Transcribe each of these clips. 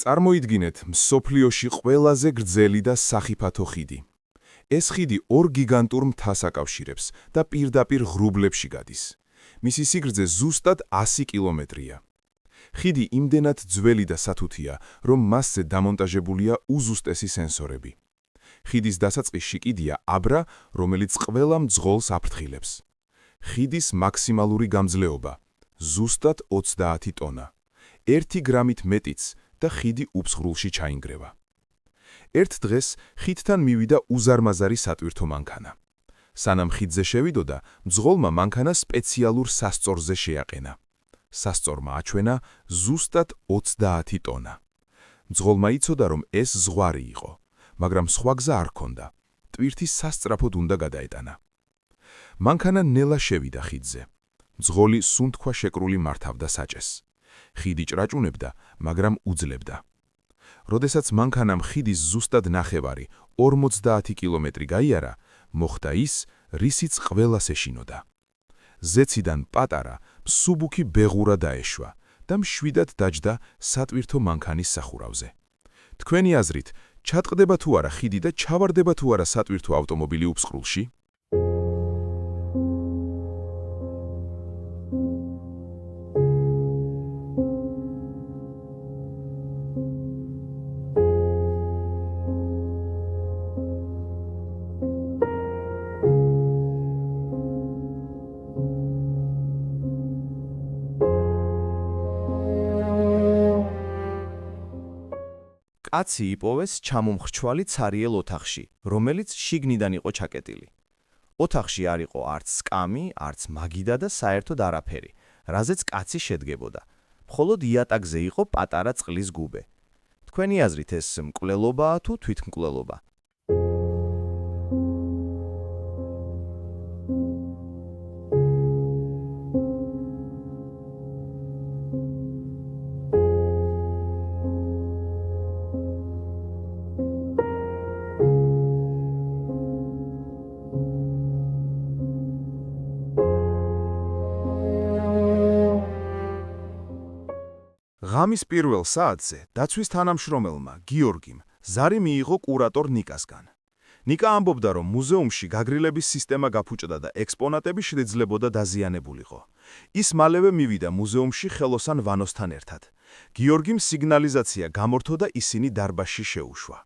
წარმოიდგინეთ მსოფლიოში ყველაზე გრძელი და სახიფათო ხიდი. ეს ხიდი ორ გიგანტურ მთას აკავშირებს და პირდაპირ ღრუბლებში გადის. მისი სიგრძე ზუსტად 100 კილომეტრია. ხიდი იმდენად ძველი და სათუთია, რომ მასზე დამონტაჟებულია უზუსტესი სენსორები. ხიდის დასაწყისში კიდია აბრა, რომელიც ყველა მძღოლს აფრთხილებს. ხიდის მაქსიმალური გამძლეობა ზუსტად 30 ტონა. 1 გრამით მეტიც და ხიდი უფსხრულში ჩაინგრევა. ერთ დღეს ხიდთან მივიდა უზარმაზარი სატვირთო მანქანა. სანამ ხიდზე შევიდოდა, მძღოლმა მანქანა სპეციალურ სასწორზე შეაყენა. სასწორმა აჩვენა ზუსტად 30 ტონა. მძღოლმა იცოდა, რომ ეს ზღვარი იყო, მაგრამ სხვა გზა არ ჰქონდა. ტვირთი სასწრაფოდ უნდა გადაეტანა. მანქანა ნელა შევიდა ხიდზე. მძღოლი სუნთქვა შეკრული მართავდა საჭეს. ხიდი ჭრაჭუნებდა, მაგრამ უძლებდა. როდესაც მანქანამ ხიდის ზუსტად ნახევარი 50 კილომეტრი გაიარა, მოხდა ის, რისიც ყველას ეშინოდა. ზეციდან პატარა, მსუბუქი ბეღურა დაეშვა და მშვიდად დაჯდა სატვირთო მანქანის სახურავზე. თქვენი აზრით, ჩატყდება თუ არა ხიდი და ჩავარდება თუ არა სატვირთო ავტომობილი უფსხრულში? კაცი იპოვეს ჩამომხრჩვალი ცარიელ ოთახში, რომელიც შიგნიდან იყო ჩაკეტილი. ოთახში არ იყო არც სკამი, არც მაგიდა და საერთოდ არაფერი, რაზეც კაცი შედგებოდა. მხოლოდ იატაკზე იყო პატარა წყლის გუბე. თქვენი აზრით ეს მკვლელობაა თუ თვითმკვლელობა? ღამის პირველ საათზე დაცვის თანამშრომელმა გიორგიმ ზარი მიიღო კურატორ ნიკასგან. ნიკა ამბობდა, რომ მუზეუმში გაგრილების სისტემა გაფუჭდა და ექსპონატები შეიძლება დაზიანებულიყო. ის მალევე მივიდა მუზეუმში ხელოსან ვანოსთან ერთად. გიორგიმ სიგნალიზაცია გამორთო და ისინი დარბაზში შეუშვა.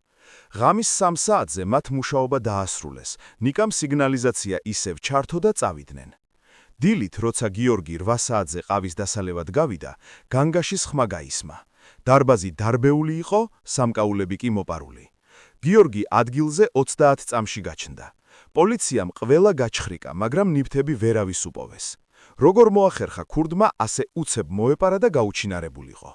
ღამის 3 საათზე მათ მუშაობა დაასრულეს. ნიკამ სიგნალიზაცია ისევ ჩართო და წავიდნენ. დილით, როცა გიორგი 8 საათზე ყავის დასალევად გავიდა, განგაშის ხმა გაისმა. დარბაზი დარბეული იყო, სამკაულები კი მოპარული. გიორგი ადგილზე 30 წამში გაჩნდა. პოლიციამ ყველა გაჩხრიკა, მაგრამ ნივთები ვერავის უპოვეს. როგორ მოახერხა ქურდმა, ასე უცებ მოეპარა და გაუჩინარებულიყო.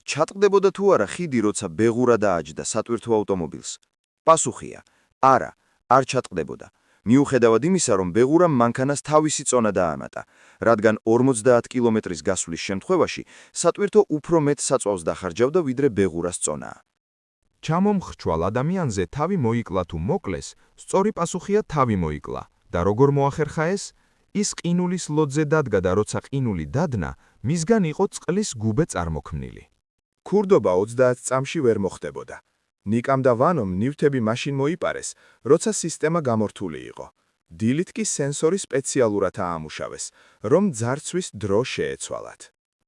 ჩატყდებოდა თუ არა ხიდი, როცა ბეღურა დააჯდა სატვირთო ავტომობილს? პასუხია: არა, არ ჩატყდებოდა. მიუხედავად იმისა, რომ ბეღურამ მანქანას თავისი წონა დაამატა, რადგან 50 კილომეტრის გასვლის შემთხვევაში სატვირთო უფრო მეტ საწვავს დახარჯავდა, ვიდრე ბეღურას წონა. ჩამომხრჩვალ ადამიანზე თავი მოიკლა თუ მოკლეს, სწორი პასუხია თავი მოიკლა. და როგორ მოახერხა ეს? ის ყინულის ლოდზე დადგა და როცა ყინული დადნა, მისგან იყო წყლის გუბე წარმოქმნილი. ქურდობა 30 წამში ვერ მოხდებოდა. ნიკამ და ვანომ ნივთები მაშინ მოიპარეს, როცა სისტემა გამორთული იყო. დილით კი სენსორი სპეციალურად აამუშავეს, რომ ძარცვის დრო შეეცვალათ.